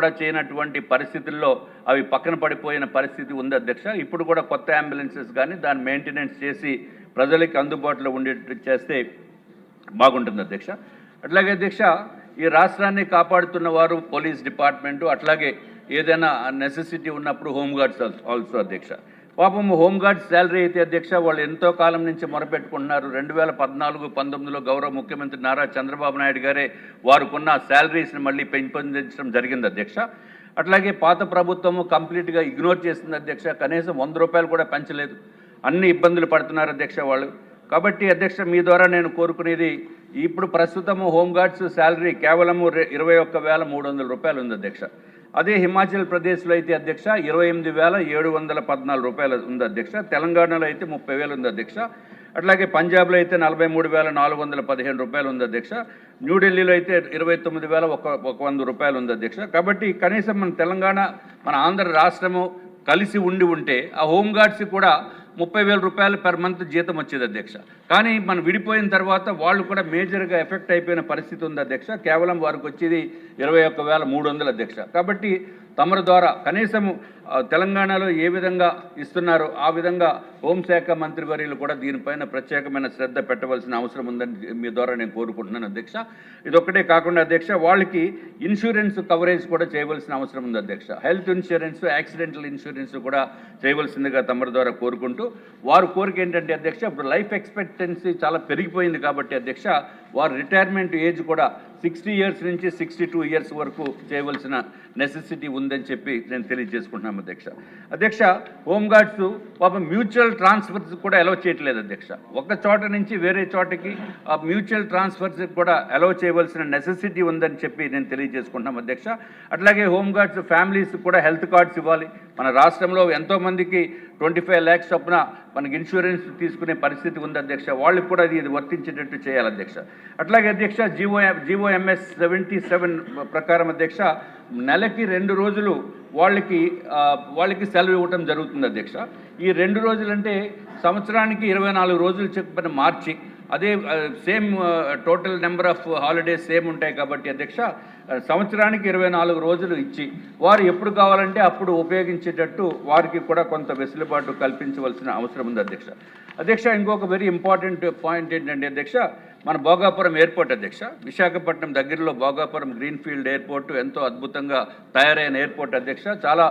కూడా చేయనటువంటి పరిస్థితుల్లో అవి పక్కన పడిపోయిన పరిస్థితి ఉంది అధ్యక్ష. ఇప్పుడు కూడా కొత్త అంబులెన్సెస్ కానీ దాని మెయింటెనెన్స్ చేసి ప్రజలకు అందుబాటులో ఉండేట్టు చేస్తే బాగుంటుంది అధ్యక్ష. అట్లాగే అధ్యక్ష, ఈ రాష్ట్రాన్ని కాపాడుతున్న వారు పోలీస్ డిపార్ట్మెంటు, అట్లాగే ఏదైనా నెసెసిటీ ఉన్నప్పుడు హోంగార్డ్స్ ఆల్సో అధ్యక్ష. పాపం హోంగార్డ్స్ శాలరీ అయితే అధ్యక్ష వాళ్ళు ఎంతో కాలం నుంచి మొరపెట్టుకుంటున్నారు. 2014-19లో గౌరవ ముఖ్యమంత్రి నారా చంద్రబాబు నాయుడు గారే వారుకున్న శాలరీస్ని మళ్ళీ పెంపొందించడం జరిగింది అధ్యక్ష. అట్లాగే పాత ప్రభుత్వము కంప్లీట్గా ఇగ్నోర్ చేసింది అధ్యక్ష. కనీసం 100 రూపాయలు కూడా పెంచలేదు. అన్ని ఇబ్బందులు పడుతున్నారు అధ్యక్ష వాళ్ళు. కాబట్టి అధ్యక్ష, మీ ద్వారా నేను కోరుకునేది, ఇప్పుడు ప్రస్తుతము హోంగార్డ్స్ శాలరీ కేవలము 21,300 రూపాయలు ఉంది అధ్యక్ష. అదే హిమాచల్ ప్రదేశ్లో అయితే అధ్యక్ష 28,714 రూపాయలు ఉంది అధ్యక్ష. తెలంగాణలో అయితే 30,000 ఉంది అధ్యక్ష. అట్లాగే పంజాబ్లో అయితే 43,415 రూపాయలు ఉంది అధ్యక్ష. న్యూఢిల్లీలో అయితే 29,100 రూపాయలు ఉంది అధ్యక్ష. కాబట్టి కనీసం మన తెలంగాణ, మన ఆంధ్ర రాష్ట్రము కలిసి ఉంటే ఆ హోంగార్డ్స్ కూడా 30,000 రూపాయలు పర్ మంత్ జీతం వచ్చేది అధ్యక్ష. కానీ మనం విడిపోయిన తర్వాత వాళ్ళు కూడా మేజర్గా ఎఫెక్ట్ అయిపోయిన పరిస్థితి ఉంది అధ్యక్ష. కేవలం వారికి వచ్చేది 21,300 అధ్యక్ష. కాబట్టి తమరి ద్వారా కనీసం తెలంగాణలో ఏ విధంగా ఇస్తున్నారో ఆ విధంగా హోంశాఖ మంత్రివర్యులు కూడా దీనిపైన ప్రత్యేకమైన శ్రద్ధ పెట్టవలసిన అవసరం ఉందని మీ ద్వారా నేను కోరుకుంటున్నాను అధ్యక్ష. ఇదొక్కటే కాకుండా అధ్యక్ష, వాళ్ళకి ఇన్సూరెన్స్ కవరేజ్ కూడా చేయవలసిన అవసరం ఉంది అధ్యక్ష. హెల్త్ ఇన్సూరెన్స్, యాక్సిడెంటల్ ఇన్సూరెన్స్ కూడా చేయవలసిందిగా తమరి ద్వారా కోరుకుంటూ, వారు కోరిక ఏంటంటే అధ్యక్ష, ఇప్పుడు లైఫ్ ఎక్స్పెక్టెన్సీ చాలా పెరిగిపోయింది కాబట్టి అధ్యక్ష, వారు రిటైర్మెంట్ ఏజ్ కూడా 60 ఇయర్స్ నుంచి 62 ఇయర్స్ వరకు చేయవలసిన నెసెసిటీ ఉందని చెప్పి నేను తెలియజేసుకుంటున్నాను అధ్యక్ష. అధ్యక్ష, హోంగార్డ్స్ పాపం మ్యూచువల్ ట్రాన్స్ఫర్స్ కూడా అలౌ చేయట్లేదు అధ్యక్ష. ఒక చోట నుంచి వేరే చోటకి ఆ మ్యూచువల్ ట్రాన్స్ఫర్స్ కూడా అలౌ చేయవలసిన నెసెసిటీ ఉందని చెప్పి నేను తెలియజేసుకుంటున్నాం అధ్యక్ష. అట్లాగే హోంగార్డ్స్ ఫ్యామిలీస్ కూడా హెల్త్ కార్డ్స్ ఇవ్వాలి. మన రాష్ట్రంలో ఎంతోమందికి 25 lakhs చొప్పున మనకి ఇన్సూరెన్స్ తీసుకునే పరిస్థితి ఉంది అధ్యక్ష. వాళ్ళకి కూడా ఇది వర్తించేటట్టు చేయాలి అధ్యక్ష. అట్లాగే అధ్యక్ష, జీవోఎంఎస్ 77 ప్రకారం అధ్యక్ష నెలకి 2 రోజులు వాళ్ళకి సెలవు ఇవ్వటం జరుగుతుంది అధ్యక్ష. ఈ 2 రోజులు అంటే సంవత్సరానికి 24 రోజులు చెప్పిన మార్చి, అదే same total number of holidays same ఉంటాయి కాబట్టి అధ్యక్ష, సంవత్సరానికి 24 రోజులు ఇచ్చి వారు ఎప్పుడు కావాలంటే అప్పుడు ఉపయోగించేటట్టు వారికి కూడా కొంత వెసులుబాటు కల్పించవలసిన అవసరం ఉంది అధ్యక్ష. అధ్యక్ష, ఇంకొక వెరీ ఇంపార్టెంట్ పాయింట్ ఏంటంటే అధ్యక్ష, మన భోగాపురం ఎయిర్పోర్ట్ అధ్యక్ష, విశాఖపట్నం దగ్గరలో భోగాపురం గ్రీన్ఫీల్డ్ ఎయిర్పోర్ట్ ఎంతో అద్భుతంగా తయారైన ఎయిర్పోర్ట్ అధ్యక్ష. చాలా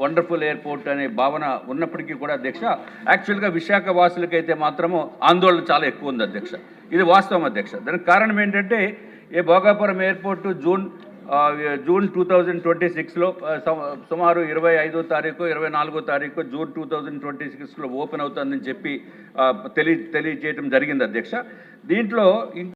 వండర్ఫుల్ ఎయిర్పోర్ట్ అనే భావన ఉన్నప్పటికీ కూడా అధ్యక్ష, యాక్చువల్గా విశాఖ వాసులకైతే మాత్రము ఆందోళన చాలా ఎక్కువ ఉంది అధ్యక్ష. ఇది వాస్తవం అధ్యక్ష. దానికి కారణం ఏంటంటే, ఈ భోగాపురం ఎయిర్పోర్టు జూన్ 2026లో సుమారు 25వ తారీఖు 24వ తారీఖు జూన్ 2026లో ఓపెన్ అవుతుందని చెప్పి తెలియజేయడం జరిగింది అధ్యక్ష. దీంట్లో